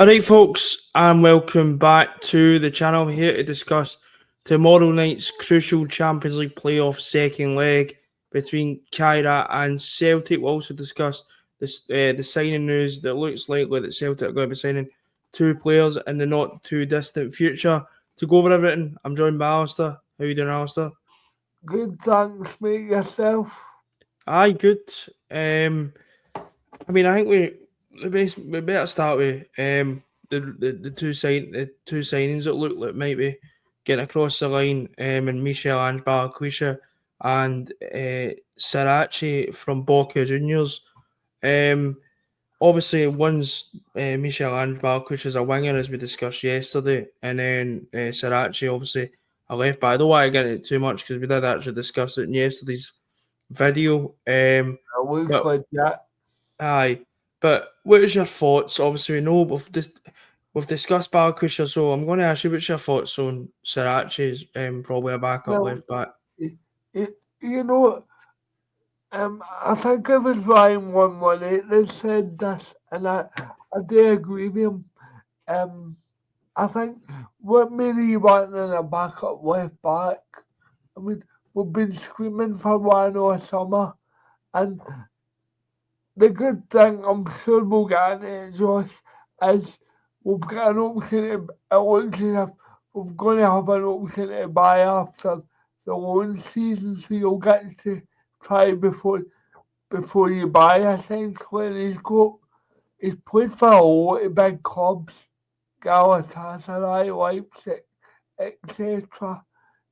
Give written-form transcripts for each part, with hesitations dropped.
Alright folks, and welcome back to the channel. Here to discuss tomorrow night's crucial Champions League playoff second leg between Kairat and Celtic. We'll also discuss the signing news that looks likely that Celtic are going to be signing two players in the not too distant future. To go over everything, I'm joined by Alistair. How you doing, Alistair? Good, thanks, mate. Yourself? Aye, good. I think we better start with the two signings that look like might be getting across the line, and Michel-Ange Balikwisha and Sirachi from Boca Juniors. Obviously one's Michel-Ange Balikwisha is a winger, as we discussed yesterday, and then Sirachi obviously a left back. I don't want to get into it too much because we did actually discuss it in yesterday's video. It looks But legit. Aye, but what is your thoughts? Obviously, we know we've discussed Balikwisha, so I'm going to ask you what's your thoughts on Sirachi's probably a backup Well, left back. you know, I think it was Ryan 118 that said this, and I do agree with him. I think what made you wanting a backup left back? I mean, we've been screaming for one all summer, and the good thing, I'm sure we'll get into it, Josh, is we've got an option it looks as if we're going to have an option to buy after the loan season, so you'll get to try before you buy, essentially. And he's played for a lot of big clubs, Galatasaray, Leipzig, etc.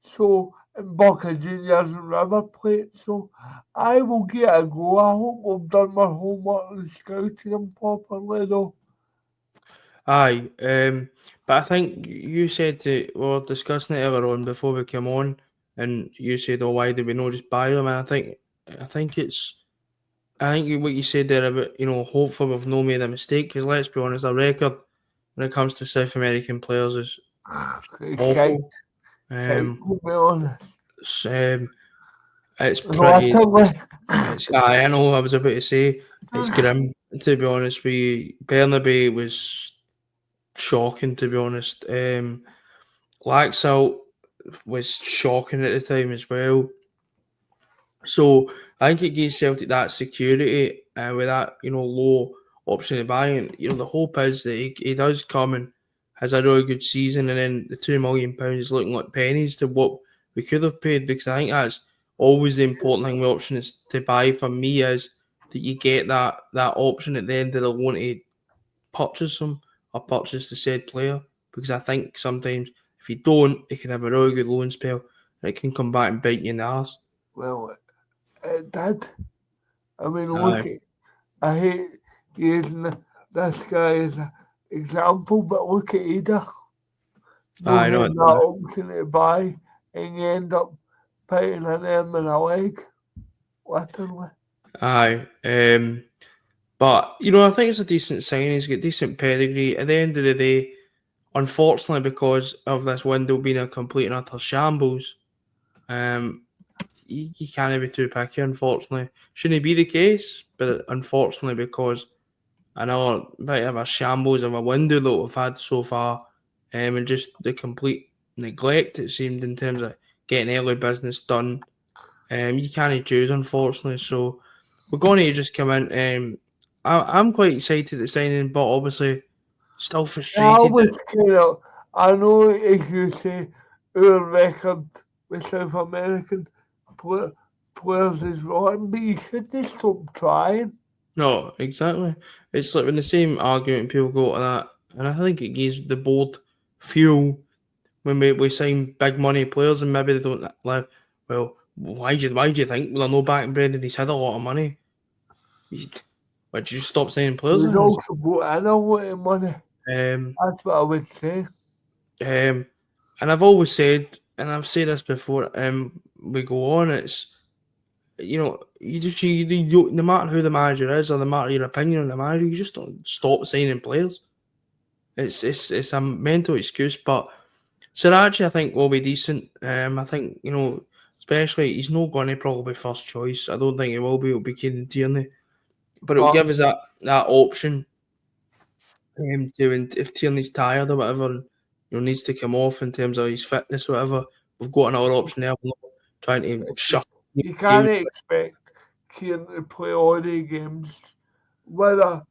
So, and Boca Juniors and River Plate. So, I will give it a go. I hope we've done my homework and scouted them properly, though. Aye, but I think you said we were discussing it earlier on before we came on, and you said, "Oh, why did we not just buy them?" And I think what you said there about hopefully we've not made a mistake because let's be honest, our record when it comes to South American players is Shite, awful. shite, Um, to be honest. it's, um, it's pretty. Latterly, I know. I was about to say it's grim. To be honest, Bernabe was shocking. To be honest, Laxalt was shocking at the time as well. So I think it gives Celtic that security with that low option to buy, and the hope is that he does come and has a really good season, and then the £2 million is looking like pennies to what we could have paid, because I think that's always the important thing with options to buy for me is that you get that option at the end of the loan to purchase them or purchase the said player, because I think sometimes if you don't, it can have a really good loan spell and it can come back and bite you in the arse. well, it did. I mean, look, Aye. I hate using this guy as an example, but look at Ada. No Aye, no, having that option to buy, and you end up putting an arm and a leg, literally. aye. But I think it's a decent signing. He's got decent pedigree. At the end of the day, unfortunately, because of this window being a complete and utter shambles, you can't be too picky. Unfortunately, shouldn't be the case, but unfortunately, because another bit of a shambles of a window that we've had so far, and just the complete neglect it seemed in terms of getting early business done. You can't choose, unfortunately. So we're going to just come in. I'm quite excited at signing, but obviously still Yeah, I frustrated that was kind of, I know, as you say, our record with South American pla- players is rotten, but you shouldn't stop trying. no, exactly. It's like when the same argument people go to that, and I think it gives the board fuel when we sign big money players and maybe they don't live. Well, why do you think they're no back in Brendan? He's had a lot of money. Would you stop signing players We'd then? also put in a lot of money. Um, That's what I would say. Um, and I've always said, and I've said this before, we go on, it's, no matter who the manager is or no matter your opinion on the manager, you just don't stop signing players. It's a mental excuse, but Sirachi I think will be decent. I think, especially he's not going to probably first choice. I don't think he will be. It'll be Kieran Tierney, but it'll But give us that option if Tierney's tired or whatever, and needs to come off in terms of his fitness or whatever, we've got another option there. We're not trying to shuffle You games. can't expect Kieran to play all the games, whether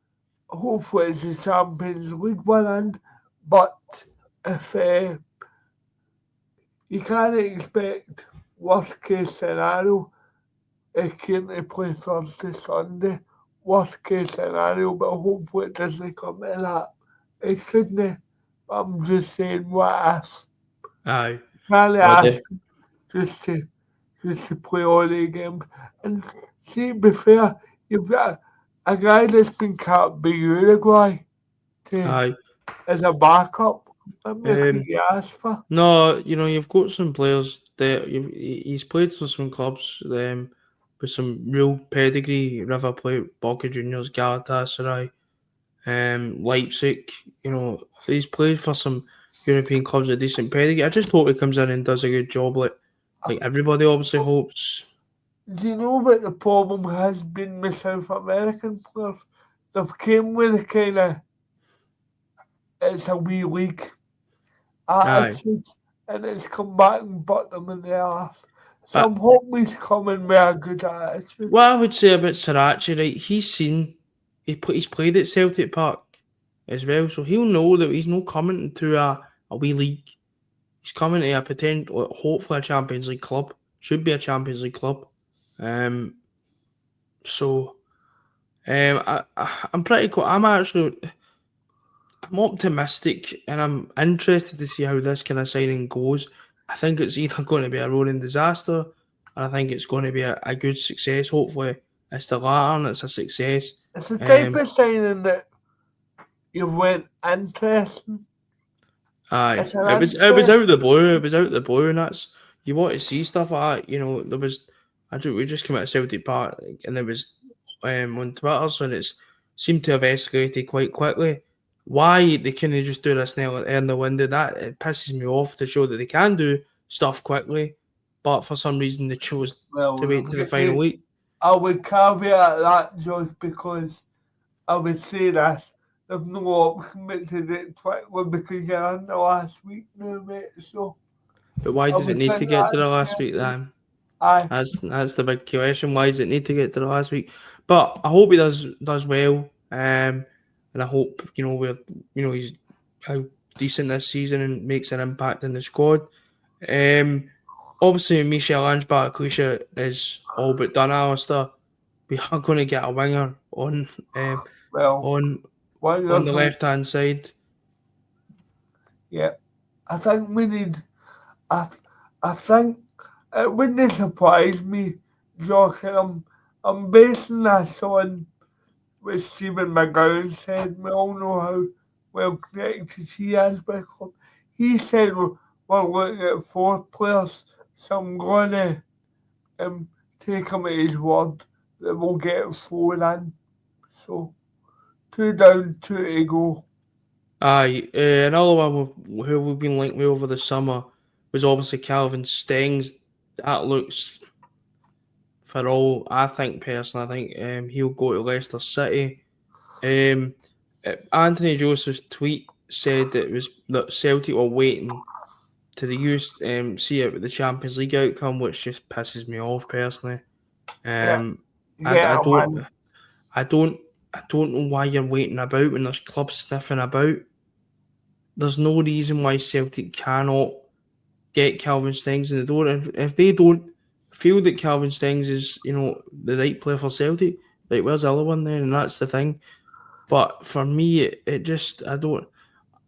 hopefully it's the Champions League one end, but if you can't expect worst case scenario Kieran to play Thursday, Sunday, worst case scenario, but hopefully it doesn't come to that. It shouldn't. I'm just saying what if. Aye, Can't no, ask just to play all the games. And see, to be fair, you've got a guy that's been capped by Uruguay to, aye. as a backup. What more could Um, you ask for? no, you've got some players that he's played for some clubs with some real pedigree. River Plate, Boca Juniors, Galatasaray, Leipzig. He's played for some European clubs with decent pedigree. I just hope he comes in and does a good job, like everybody obviously hopes. Do you know what the problem has been with South American players? They've came with a kind of it's a wee league Aye, attitude and it's come back and bit them in the arse. So I'm but hoping he's coming with a good attitude. what I would say about Sriracha, right? He's played at Celtic Park as well, so he'll know that he's not coming to a wee league. He's coming to a potential, hopefully a Champions League club. Should be a Champions League club. Um, so I'm pretty cool. I'm optimistic and I'm interested to see how this kind of signing goes. I think it's either going to be a rolling disaster, and I think it's going to be a good success. Hopefully, it's the latter and it's a success. It's the type Um, of signing that you went interesting. Aye, It's an it was out of the interesting. blue. It was out of the blue, and that's you want to see stuff like that. There was we just came out of Celtic Park, and there was on Twitter, so it's seemed to have escalated quite quickly. Why they couldn't just do this now in the window? That it pisses me off to show that they can do stuff quickly, but for some reason they chose to Well, wait to the final week. I would caveat that just because I would say this. There's no option but to do it quickly because you're in the last week now, mate. So But why I does it would need to think get to the that's last week fair. then? Aye. That's the big question. Why does it need to get to the last week? But I hope he does well. And I hope he's how decent this season and makes an impact in the squad. Um, Obviously Michel Ange Baraklisha is all but done. Alistair, we are going to get a winger Well, on one on the of left hand side. yeah. I think we need. I, I think it wouldn't surprise me, Josh, and I'm basing this on what Stephen McGowan said. We all know how well connected he is with club. He said we're looking at 4 players, so I'm gonna take him at his word that we'll get 4 in. So 2 down, 2 to go. Aye, another one who we've been linked with over the summer was obviously Calvin Stengs. That looks, for all I think personally, I think he'll go to Leicester City. Anthony Joseph's tweet said that Celtic were waiting to the use see out the Champions League outcome, which just pisses me off personally. Yeah, Um, I, I yeah, don't man. I don't I don't know why you're waiting about when there's clubs sniffing about. There's no reason why Celtic cannot get Calvin Stengs in the door. If they don't feel that Calvin Stengs is, the right player for Celtic, right, where's the other one then? And that's the thing. But for me, it just, I don't,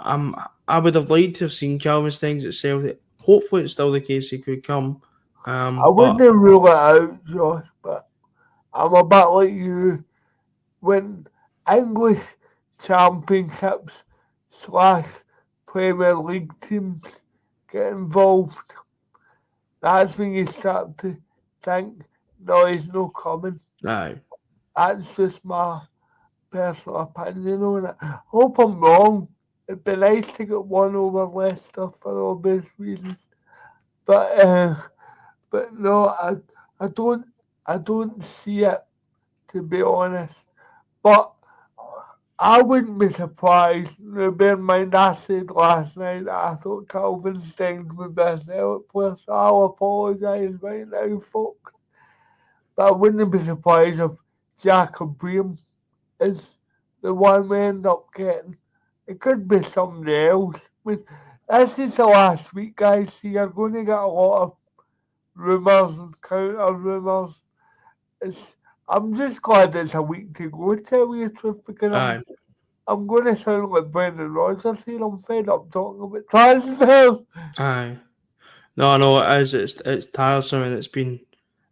I would have liked to have seen Calvin Stengs at Celtic. Hopefully it's still the case he could come. I wouldn't But rule it out, Josh, but I'm a bit like you. When English championships slash Premier League teams get involved, that's when you start to think, no, he's no coming. aye, That's just my personal opinion on it. I hope I'm wrong. It'd be nice to get one over Leicester for obvious reasons. But no, I don't see it, to be honest. But I wouldn't be surprised. Bear in mind, I said last night that I thought Calvin Stengs would be a Celtic player, so I'll apologise right now, folks. But I wouldn't be surprised if Jacob Bream is the one we end up getting. It could be somebody else. I mean, this is the last week, guys, so you're going to get a lot of rumours and counter rumours. It's, I'm just glad it's a week to go, tell you the truth, because Aye, I'm going to sound like Brendan Rodgers here. I'm fed up talking about transfers. aye. No, it is. It's tiresome and it's been,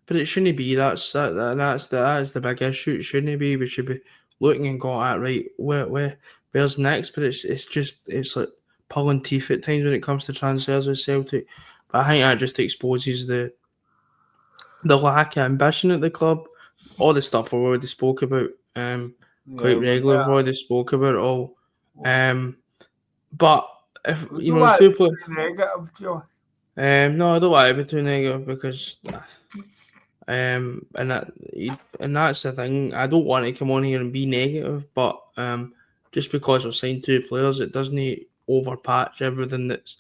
but it shouldn't be. That's the big issue. It shouldn't be. We should be looking and going at right. Where's next? But it's like pulling teeth at times when it comes to transfers with Celtic. But I think that just exposes the lack of ambition at the club. All the stuff we've already spoke about. Yeah, Quite we regular. We've better. already spoke about it all. But if We you don't know the want to two be players. too negative, Josh. No, I don't want to be too negative because, and that's the thing. I don't want to come on here and be negative, but just because we've signed two players, it doesn't overpatch everything that's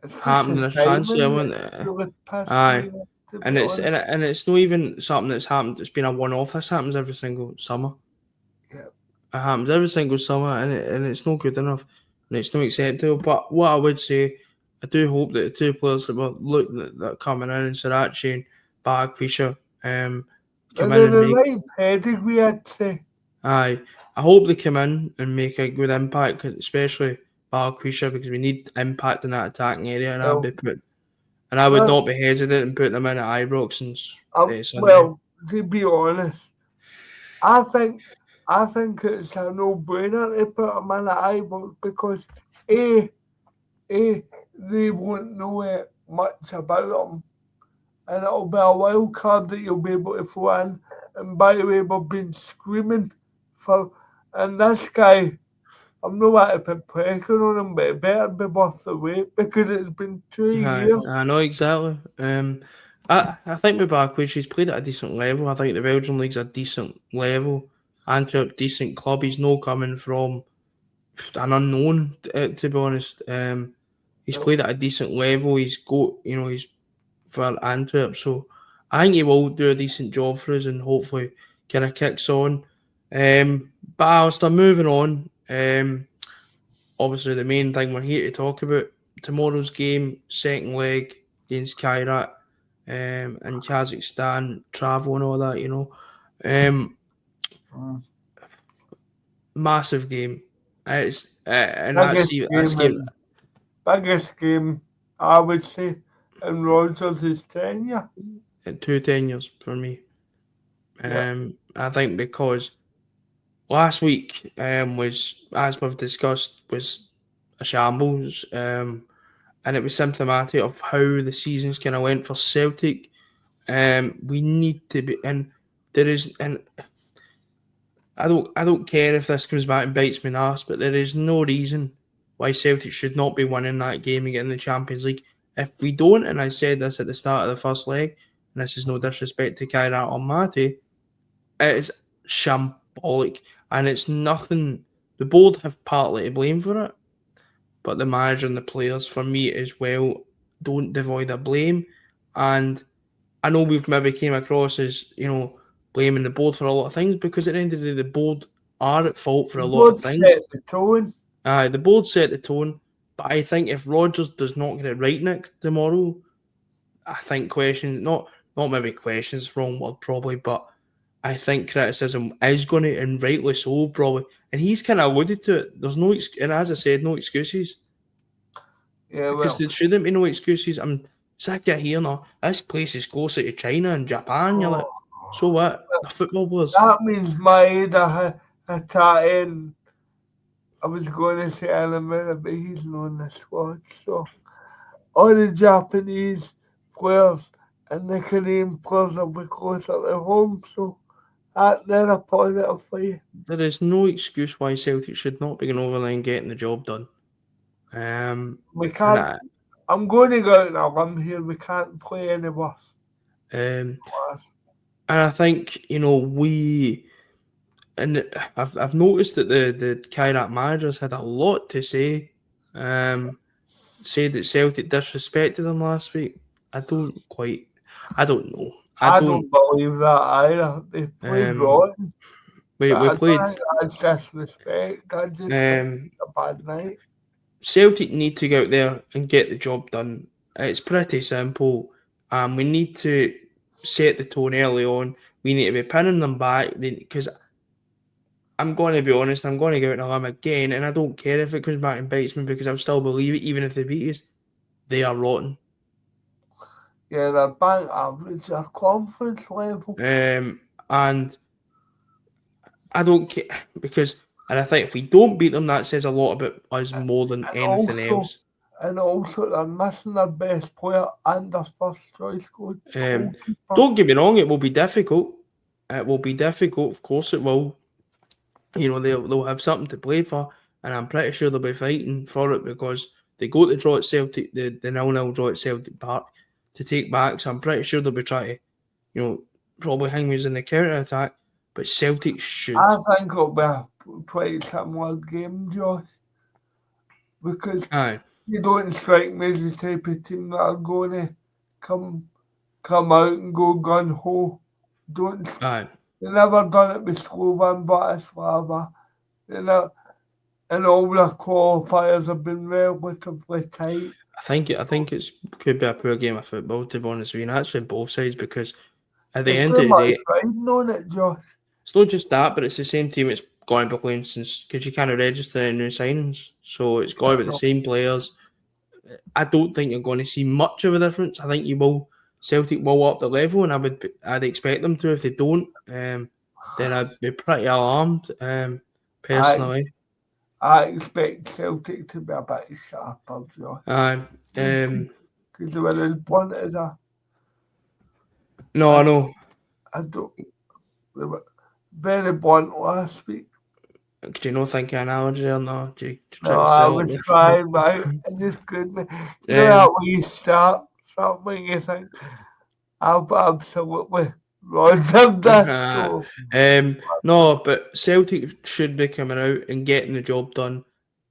It's just happened the in this transfer timing window. that really pissed Aye, me off, to be and honest. it's not even something that's happened. It's been a one-off. This happens every single summer. Yeah. It happens every single summer, and it's not good enough, and it's not acceptable. But what I would say, I do hope that the two players that were that are coming in, Sriracha and Barakwisha, come And in then and the make. right pedigree, I'd say. Aye, I hope they come in and make a good impact, especially Barakwisha, because we need impact in that attacking area, and Well, I would well, not be hesitant in putting them in at Ibrox on Sunday. well, to be honest, I think I think it's a no-brainer to put them in the eyeball because A, A, they won't know much about them, and it'll be a wild card that you'll be able to throw in. And by the way, we've been screaming for, and this guy, I'm not want to put pressure on him, but it better be worth the wait because it's been two Aye, years. I know exactly. I think with Barclay, she's played at a decent level. I think the Belgian league's a decent level. Antwerp, decent club. He's no coming from an unknown, to be honest. He's Well, played at a decent level. He's for Antwerp, so I think he will do a decent job for us and hopefully kind of kicks on. But Alistair, moving on. Obviously the main thing we're here to talk about tomorrow's game, second leg against Kairat, and Kazakhstan, travel and all that. Um, mm, massive game. It's and biggest that's game, game biggest game, I would say, in Rodgers' tenure. in two tenures for me. Yeah, I think because last week was, as we've discussed, was a shambles. And it was symptomatic of how the seasons kind of went for Celtic. We need to be, and there is, and I don't care if this comes back and bites me in the arse, but there is no reason why Celtic should not be winning that game and getting the Champions League. If we don't, and I said this at the start of the first leg, and this is no disrespect to Kairat or Mate, it is shambolic, and it's nothing. The board have partly to blame for it, but the manager and the players, for me as well, don't devoid of blame. And I know we've maybe came across as blaming the board for a lot of things, because at the end of the day, the board are at fault for the a lot of board things. set the tone. The board set the tone, but I think if Rodgers does not get it right next tomorrow, I think questions, not maybe questions, wrong word probably, but I think criticism is going to, and rightly so probably, and he's kind of alluded to it. There's no, and as I said, no excuses. Yeah, Because well, there shouldn't be no excuses. I'm sick of hearing, this place is closer to China and Japan. You're like, oh, so what? The football players. that means Maeda Hatain. I was going to say Alameda, but he's not on the squad. So all the Japanese players and the Korean players will be closer to home. So they're a positive for you. There is no excuse why Celtic should not be going over there and getting the job done. We And can't. I'm going to go out on a limb here. We can't play any worse. um, Class. and I think we and I've noticed that the Kairat managers had a lot to say. Um, Said that Celtic disrespected them last week. I don't quite. I don't know. I I don't. don't believe that either. They played Um, rotten, we but we I don't played. think that's disrespect. I just think Um, it's a bad night. Celtic need to go out there and get the job done. It's pretty simple. We need to set the tone early on. We need to be pinning them back because I'm going to be honest. I'm going to go out on a limb again, and I don't care if it comes back and bites me because I'll still believe it, even if they beat us. They are rotten. Yeah, they're bang average. Their confidence level. And I don't care because, and I think if we don't beat them, that says a lot about us more than And anything also, else. they're missing their best player and their first choice Um, goalkeeper. don't get me wrong; it will be difficult. It will be difficult, of course it will. They'll have something to play for, and I'm pretty sure they'll be fighting for it because they go to draw at Celtic, the 0-0 draw at Celtic Park to take back. So I'm pretty sure they'll be trying to, probably hang us in the counter attack. But Celtic should. I think it'll be a quite similar game, Josh, because Aye, you don't strike me as the type of team that are going to come come out and go gun ho. Don't aye. they never done it with Slovan Bratislava. They never, and all their qualifiers have been relatively tight. I think it's could be a poor game of football, to be honest with you. And that's for both sides because at the It's end too of the much day, riding on it, Josh. it's not just that, but it's the same team it's going to be playing since because you can't register any new signings. So it's going to be the same players. I don't think you're going to see much of a difference. I think you will. Celtic will up the level, and I'd expect them to. If they don't, then I'd be pretty alarmed. I Personally, I expect Celtic to be a bit sharper, Josh. uh, Because um, they were as blunt as no, I, I know. I don't. They were very blunt last week. Do you not think an analogy or no? Do you No, try to I sell it was me? trying, but I just couldn't. You know um, that when you start something, you think, I've absolutely rogered this. uh, So, no, but Celtic should be coming out and getting the job done.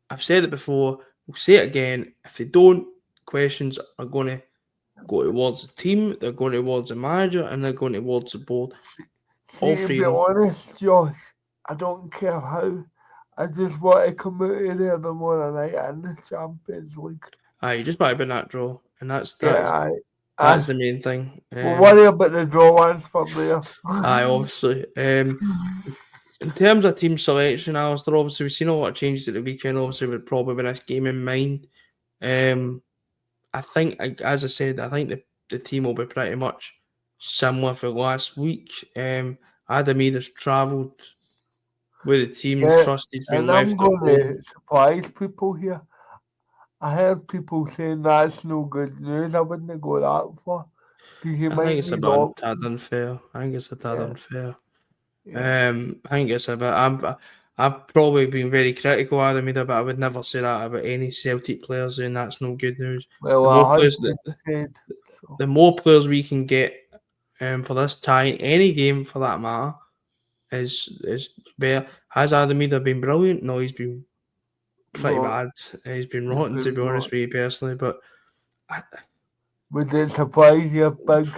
I've said it before. We'll say it again. If they don't, questions are going to go towards the team. They're going towards the manager, and they're going towards the board. All see, to three be of them. honest, Josh, I don't care how. I just want to come out of there tomorrow night in the Champions League. Aye, you just might have been that draw, and that's Yeah, that's I that's the main thing. we'll worry about the draw once from there. Obviously. In terms of team selection, Alistair, obviously we've seen a lot of changes at the weekend. Obviously, with probably with this game in mind. Um, I think, as I said, I think the team will be pretty much similar for last week. Adam Adamir's travelled with the team. Yeah, Trusty's been and I'm left at going home. to surprise people here. I heard people saying that's no good news. I wouldn't go that far because you I think might it's a need bit tad options. unfair. I think it's a tad Yeah, unfair. yeah. I think it's a bit. I've probably been very critical of Adam Adair, but I would never say that about any Celtic players, and that's no good news. Well, The more our players, husband said so. the more players we can get for this tie, any game for that matter, is better. Has Adam Adair been brilliant? No, he's been pretty No, bad. He's been he's rotten, to been be honest not. with you personally. But Would it surprise you if Big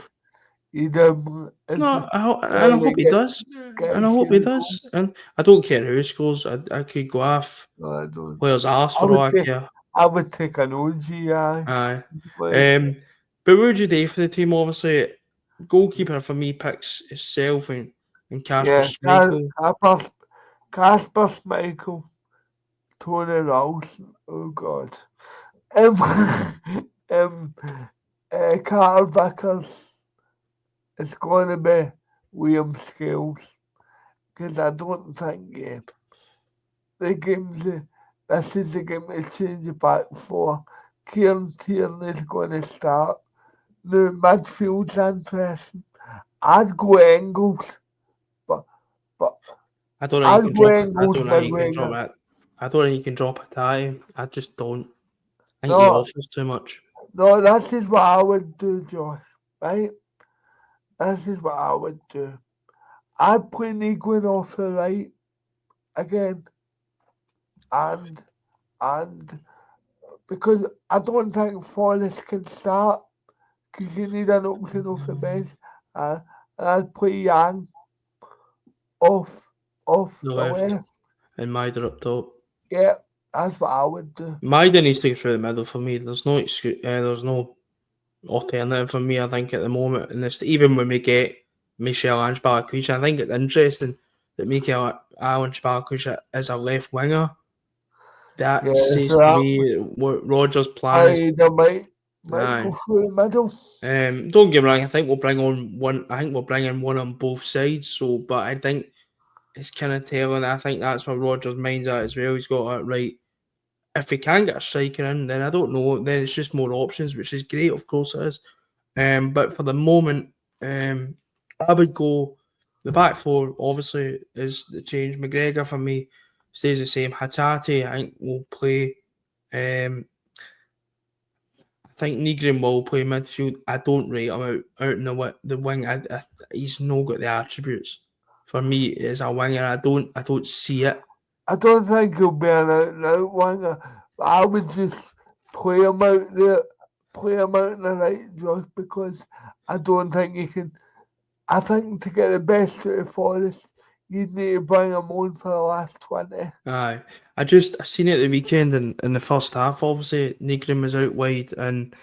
Edom is no, the and I guy hope that he does, and I gets hope he you goal? does. And I don't care who scores. I could go off No, I don't. players' arse I for all would I take, care. I would take an OGI Aye. place. But what would you do for the team? Obviously, goalkeeper for me picks himself and Kasper Yeah, Schmeichel. Casper Schmeichel, Tony Ralston. Oh God. Um, um, Carl Vickers. It's going to be Liam Scales because I don't think the game's this is the game to change it back for. Kieran Tierney's going to start. The midfield's interesting. I'd go Engels, but but I don't think you I'd can go drop it. I Engels don't think big you can drop winger. it. I don't think you can drop a tie. I just don't. I think he No, offers too much. no, this is what I would do, Josh. Right? This is what I would do. I'd play Negrin off the right again, and and because I don't think Forrest can start because you need an option off the bench, uh, and I'd play Yang off The the left left. and Maida up top. Yeah, that's what I would do. Maida needs to go through the middle for me. There's no excuse. There's no alternative for me. I think at the moment, and this even when we get Michel Ange-Balakucha, I think it's interesting that Mikel Ange-Balakucha is a left winger. That Yeah, says so to that me what Rodgers' plan is. either might go Aye. through the middle. Don't get me wrong. I think we'll bring on one. I think we'll bring in one on both sides. So, but I think it's kind of telling. I think that's where Rodgers' mind's at as well. He's got it right. If we can get a striker in, then I don't know. Then it's just more options, which is great. Of course it is. But for the moment, I would go the back four. Obviously, is the change. McGregor for me stays the same. Hatate, I think will play. Um, I think Negrin will play midfield. I don't rate him out in the wing. He's not got the attributes for me as a winger. I don't see it. I don't think he'll be an out and out winger. But I would just play him out there, play him out in the right just because I don't think he can. I think to get the best out of Forest, you'd need to bring him on for the last 20. Aye, I seen it at the weekend in the first half. Obviously, Negrin was out wide, and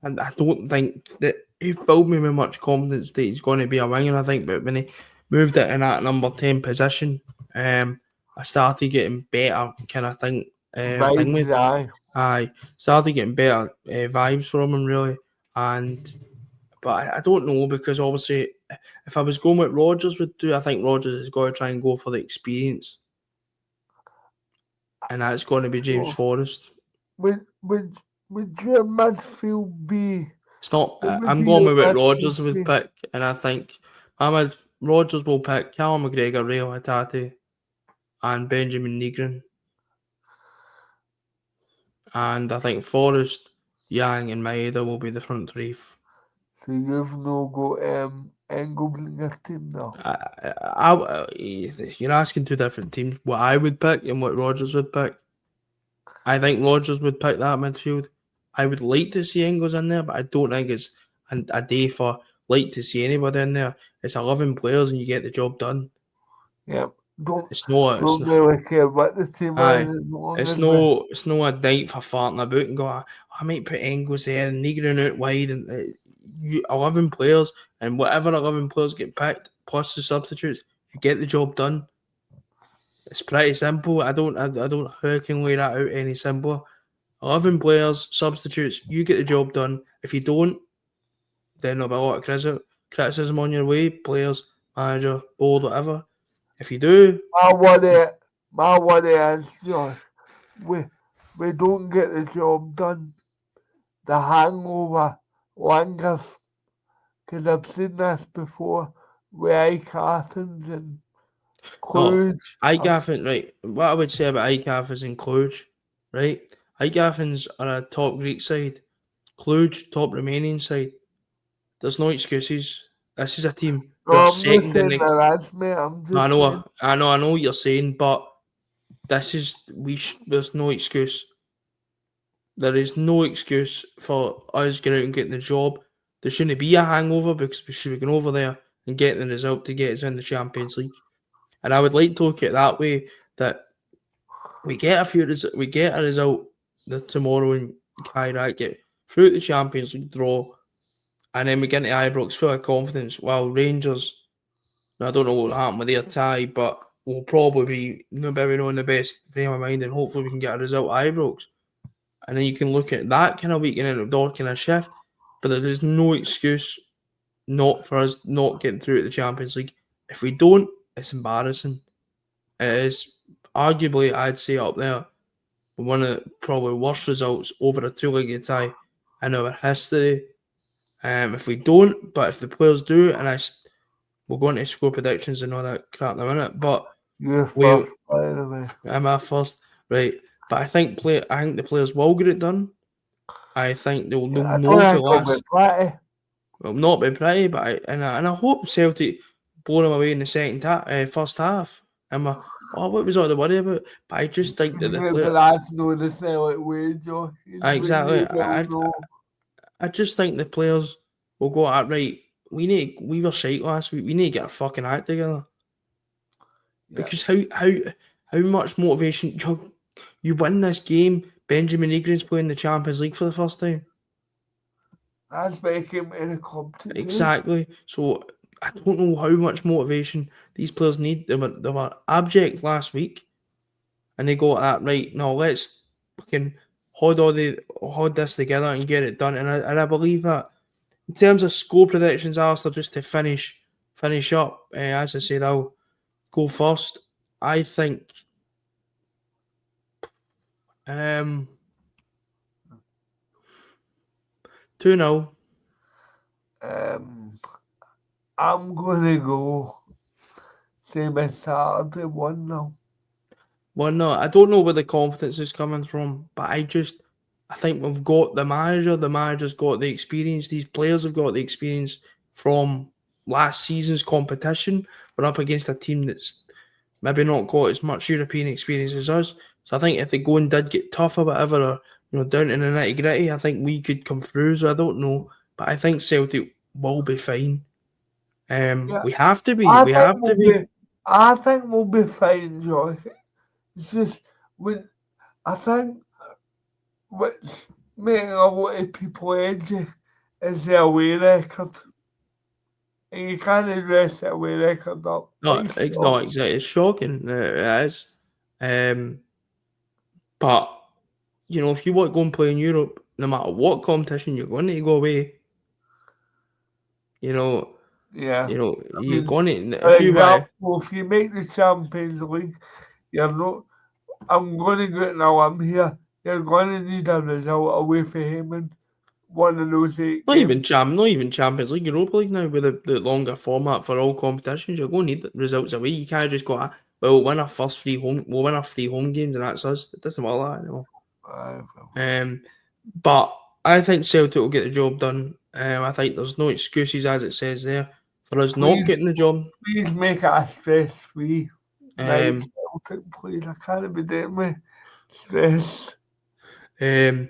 I don't think that he filled me with much confidence that he's going to be a winger. I think, but when he moved it in that number 10 position, I started getting better kind of thing Vibes, with. aye. I started getting better vibes from him really, but I don't know because obviously if I was going with Rodgers would do, I think Rodgers has got to try and go for the experience, and that's going to be James So, Forrest. would, would, would your midfield be. It's not. What would I'm be going your with what midfield Rodgers would be? pick, and I think Rodgers will pick Callum McGregor, Rio Hatate, and Benjamin Negrin, and I think Forrest, Yang, and Maeda will be the front three. So you've no got Engels in your team now. You're asking two different teams. What I would pick and what Rodgers would pick. I think Rodgers would pick that midfield. I would like to see Engels in there, but I don't think it's a day for like to see anybody in there. It's 11 players and you get the job done. Yeah, don't It's no, it's don't no, really care what the team aye. is as long as we. It's no a night for farting about and go. I might put Engels there and Negrin out wide and 11 players and whatever 11 players get picked plus the substitutes, you get the job done. It's pretty simple. I don't know how I can lay that out any simpler. 11 players, substitutes, you get the job done. If you don't, then there'll be a lot of criticism on your way, players, manager, board, whatever. If you do, My worry is Josh, we don't get the job done. The hangover lingers because I've seen this before with Ike Athens and oh, Cluj. Athens, right, what I would say about Athens and Cluj, right? Athens are a top Greek side, Cluj, top Romanian side. There's no excuses. This is a team who are No, I'm not second in saying the. that that's me. I'm I just saying. know, I know what you're saying, but there's no excuse. There is no excuse for us getting out and getting the job. There shouldn't be a hangover because we should be going over there and getting the result to get us in the Champions League. And I would like to look at it that way that we get a result tomorrow in Kairat, get through the Champions League draw, and then we get into Ibrox full of confidence. While Rangers, I don't know what will happen with their tie, but we'll probably be maybe not in the best frame of mind, and hopefully we can get a result at Ibrox. And then you can look at that kind of weekend and door kind of shift. But there is no excuse not for us not getting through to the Champions League. If we don't, it's embarrassing. It is arguably, I'd say, up there one of the probably worst results over a two-legged tie in our history. If we don't, but if the players do, and we'll go into score predictions and all that crap in a minute. But You're we, first, by the way. am I first? Right. But I think the players will get it done. I think they'll I know don't for think it'll be last. pretty. Well, not be pretty, but I hope Celtic blow them away in the first half. Oh, what was all the worry about? But I just think that the But player that's not the Celtic way, Josh. It's when exactly. you don't know. I just think the players will go at right. We were shite last week. We need to get our fucking act together Yeah, because how much motivation you win this game. Benjamin Egren's playing the Champions League for the first time. that's making me the club to do. Exactly. So I don't know how much motivation these players need. They were abject last week, and they go at that right. No, let's fucking hold this together and get it done. And I believe that in terms of score predictions, Alistair, just to finish up. As I said, I'll go first. I think um 2-0. Um, I'm gonna go same as Saturday 1-0. Well, no, I don't know where the confidence is coming from, but I think we've got the manager. The manager's got the experience. These players have got the experience from last season's competition. We're up against a team that's maybe not got as much European experience as us. So I think if the going did get tough or whatever, or down to the nitty gritty, I think we could come through. So I don't know, but I think Celtic will be fine. Yeah, We have to be. I We think have to we'll be. be. I think we'll be fine, Josh. It's just when I think what's making a lot of people edgy is the away record, and you can't address the away record up. No, it's not exactly. It's shocking. It is. Um, but if you want to go and play in Europe, no matter what competition you're going to go away, you know, Yeah, I you're mean, going to for if you want. example, if you make the Champions League, you're not. I'm going to go out on a limb here. You're going to need a result away from Heyman. One of those 8 games. Not even Champions League, Europa League now with the longer format for all competitions. You're going to need results away. You can't just go, we'll win our we'll win our 3 home games and that's us. It doesn't work like that anymore. But I think Celtic will get the job done. I think there's no excuses, as it says there, for us not Please, getting the job. please make it a stress-free night. Um, Celtic, please. I can't be doing with stress. um,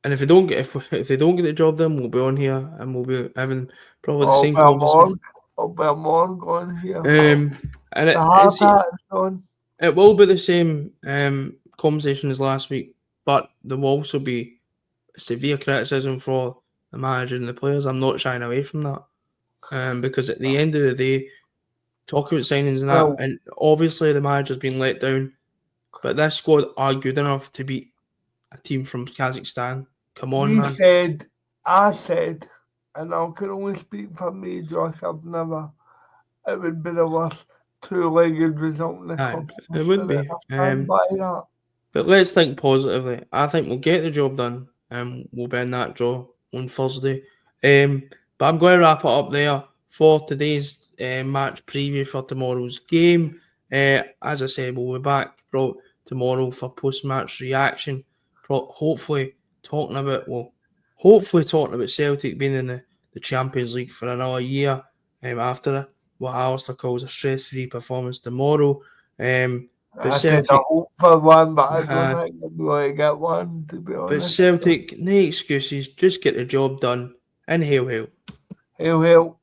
and if they don't get the job done, we'll be on here and we'll be having probably the I'll same be a conversation. morgue. I'll be a morgue on here. And The heart attack's on. it will be the same conversation as last week, but there will also be severe criticism for the manager and the players. I'm not shying away from that, because at the end of the day, talk about signings and that, Well, and obviously the manager's been let down, but this squad are good enough to beat a team from Kazakhstan. Come on, man. I said, and I can only speak for me, Josh, it would be the worst two-legged result in the Aye, club's it would history. be. I stand by that. But let's think positively. I think we'll get the job done and we'll be in that draw on Thursday. But I'm going to wrap it up there for today's match preview for tomorrow's game. As I said, we'll be back tomorrow for post-match reaction. Hopefully talking about Celtic being in the Champions League for another year after what Alistair calls a stress-free performance tomorrow. But I said I Celtic, hope for one, but I don't uh, think I'm going to get one, to be but honest. Celtic, no excuses, just get the job done and hail hail. Hail, hail.